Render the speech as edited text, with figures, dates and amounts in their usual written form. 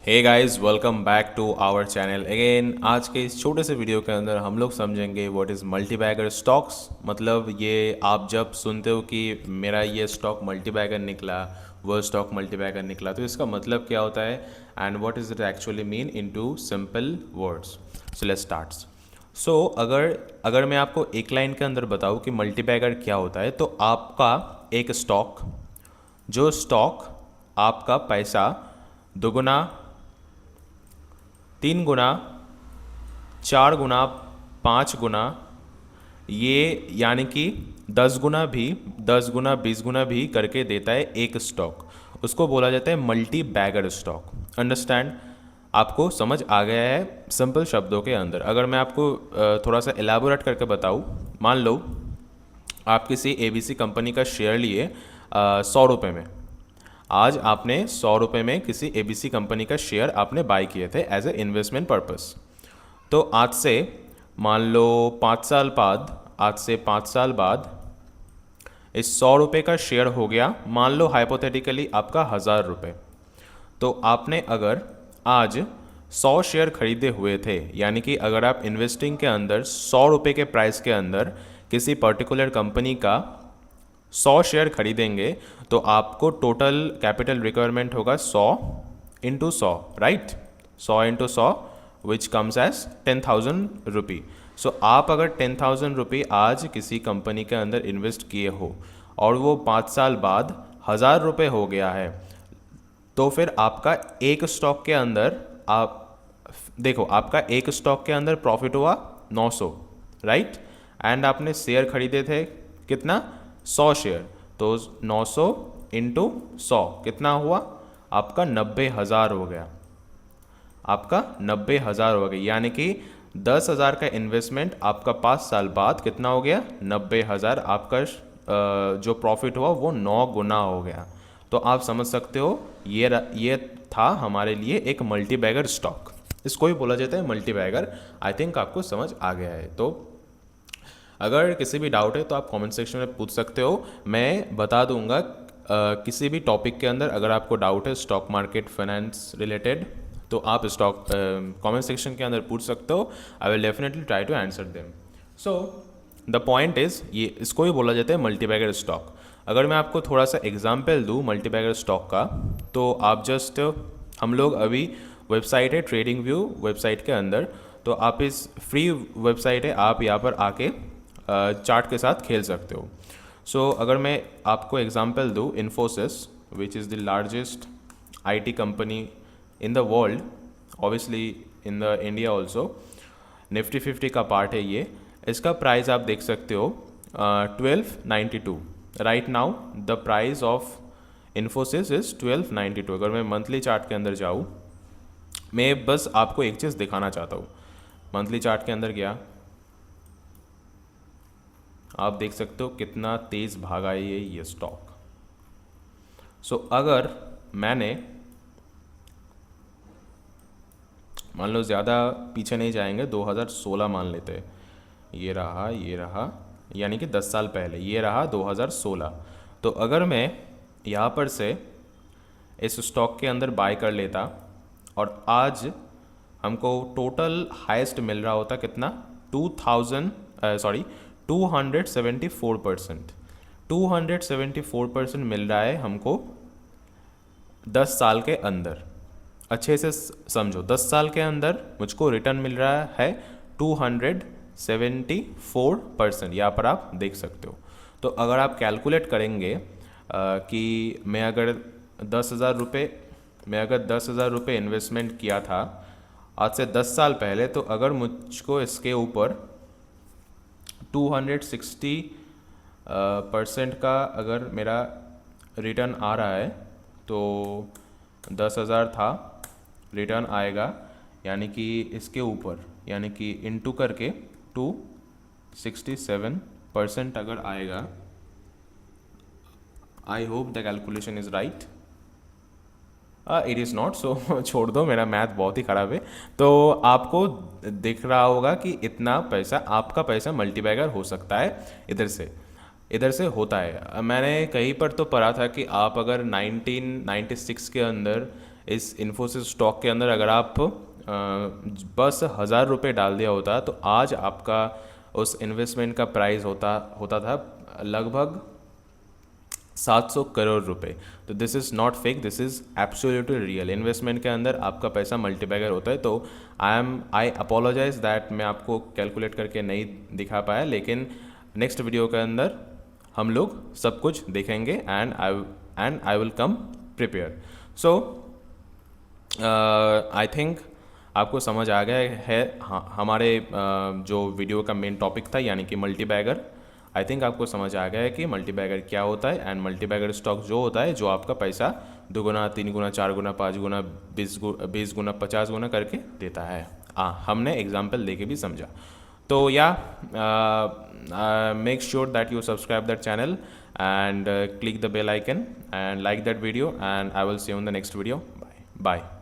Hey guys, welcome back to our channel again. आज के इस छोटे से वीडियो के अंदर हम लोग समझेंगे व्हाट इज़ मल्टीबैगर स्टॉक्स। मतलब ये आप जब सुनते हो कि मेरा ये स्टॉक मल्टीबैगर निकला, वो स्टॉक मल्टीबैगर निकला, तो इसका मतलब क्या होता है and what is it actually mean into simple words. So let's start. So अगर अगर मैं आपको एक लाइन के अंदर बताऊँ कि मल्टीबैगर क्या होता है, तो आपका एक स्टॉक, जो स्टॉक आपका पैसा दुगुना, 3 गुना, 4 गुना, 5 गुना, ये यानी कि 10 गुना भी, 10 गुना, 20 गुना भी करके देता है एक स्टॉक। उसको बोला जाता है मल्टी बैगर स्टॉक। अंडरस्टैंड? आपको समझ आ गया है सिंपल शब्दों के अंदर। अगर मैं आपको थोड़ा सा एलाबोरेट करके बताऊँ, मान लो आप किसी एबीसी कंपनी का शेयर लिए 100 रुपये में। आज आपने 100 रुपये में किसी एबीसी कंपनी का शेयर आपने बाय किए थे एज ए इन्वेस्टमेंट पर्पस। तो मान लो 5 साल बाद आज से 5 साल बाद इस 100 रुपये का शेयर हो गया, मान लो हाइपोथेटिकली आपका 1000 रुपये। तो आपने अगर आज 100 शेयर खरीदे हुए थे, यानी कि अगर आप इन्वेस्टिंग के अंदर 100 रुपये के प्राइस के अंदर किसी पर्टिकुलर कंपनी का 100 शेयर खरीदेंगे, तो आपको टोटल कैपिटल रिक्वायरमेंट होगा 100 × 100, राइट? 100 × 100 विच कम्स एज 10,000 रुपी। सो आप अगर 10,000 रुपी आज किसी कंपनी के अंदर इन्वेस्ट किए हो और वो 5 साल बाद 1000 रुपये हो गया है, तो फिर आपका एक स्टॉक के अंदर, आप देखो, आपका एक स्टॉक के अंदर प्रॉफिट हुआ 900, राइट? एंड आपने शेयर खरीदे थे कितना? 100 शेयर। तो 900 इंटू 100 कितना हुआ? आपका 90,000 हो गया। आपका 90,000 हो गया, यानी कि 10,000 का इन्वेस्टमेंट आपका 5 साल बाद कितना हो गया? 90,000। आपका जो प्रॉफिट हुआ वो 9 गुना हो गया। तो आप समझ सकते हो ये था हमारे लिए एक मल्टीबैगर स्टॉक। इसको ही बोला जाता है मल्टीबैगर। आई थिंक आपको समझ आ गया है। तो अगर किसी भी डाउट है तो आप कमेंट सेक्शन में पूछ सकते हो, मैं बता दूंगा। किसी भी टॉपिक के अंदर अगर आपको डाउट है स्टॉक मार्केट फाइनेंस रिलेटेड, तो आप स्टॉक कमेंट सेक्शन के अंदर पूछ सकते हो। I will definitely try to answer them. So the point is, ये इसको ही बोला जाता है मल्टीबैगर स्टॉक। अगर मैं आपको थोड़ा सा एग्जाम्पल दूँ मल्टीबैगर स्टॉक का, तो आप जस्ट, हम लोग अभी वेबसाइट है ट्रेडिंग व्यू वेबसाइट के अंदर, तो आप इस फ्री वेबसाइट है, आप यहाँ पर आके चार्ट के साथ खेल सकते हो। सो अगर मैं आपको एग्जांपल दूँ, Infosys which is the largest IT company in the world, obviously in the India also, Nifty 50 का पार्ट है ये। इसका प्राइस आप देख सकते हो 1292। Right now the price of Infosys is 1292। अगर मैं मंथली चार्ट के अंदर जाऊँ, मैं बस आपको एक चीज़ दिखाना चाहता हूँ। मंथली चार्ट के अंदर गया, आप देख सकते हो कितना तेज़ भागा है ये स्टॉक। सो अगर मैंने, मान लो ज़्यादा पीछे नहीं जाएंगे, 2016 मान लेते हैं, ये रहा, यानी कि 10 साल पहले, ये रहा 2016। तो अगर मैं यहाँ पर से इस स्टॉक के अंदर बाय कर लेता और आज हमको टोटल हाईएस्ट मिल रहा होता कितना? 274%। 274% मिल रहा है हमको 10 साल के अंदर। अच्छे से समझो, 10 साल के अंदर मुझको रिटर्न मिल रहा है 274%। यहाँ पर आप देख सकते हो। तो अगर आप कैलकुलेट करेंगे कि मैं अगर 10,000 रुपये इन्वेस्टमेंट किया था आज से 10 साल पहले, तो अगर मुझको इसके ऊपर 260% का अगर मेरा रिटर्न आ रहा है, तो 10,000 था, रिटर्न आएगा, यानी कि इसके ऊपर, यानी कि इनटू करके 267% अगर आएगा। I hope the calculation is right. It is not, so छोड़ दो, मेरा मैथ बहुत ही ख़राब है। तो आपको दिख रहा होगा कि इतना पैसा, आपका पैसा मल्टीबैगर हो सकता है इधर से होता है। मैंने कहीं पर तो पढ़ा था कि आप अगर 1996 के अंदर इस इन्फोसिस स्टॉक के अंदर अगर आप बस 1,000 रुपये डाल दिया होता तो आज आपका उस इन्वेस्टमेंट का प्राइस होता था लगभग 700 करोड़ रुपए। तो this is not fake, this is absolutely real. Investment के अंदर आपका पैसा मल्टीबैगर होता है। तो आई अपोलोजाइज दैट मैं आपको कैलकुलेट करके नहीं दिखा पाया, लेकिन नेक्स्ट वीडियो के अंदर हम लोग सब कुछ देखेंगे and I will come prepare. So I think आपको समझ आ गया है हमारे जो वीडियो का मेन टॉपिक था, यानी कि मल्टीबैगर। आई थिंक आपको समझ आ गया है कि मल्टीबैगर क्या होता है। एंड मल्टीबैगर स्टॉक जो होता है जो आपका पैसा 2 गुना, 3 गुना, 4 गुना, 5 गुना, 20 गुना, 50 गुना करके देता है। हमने एग्जाम्पल देके भी समझा। तो या make sure that you subscribe that channel and click the bell icon and like that video, and I will see you in the next video. Bye.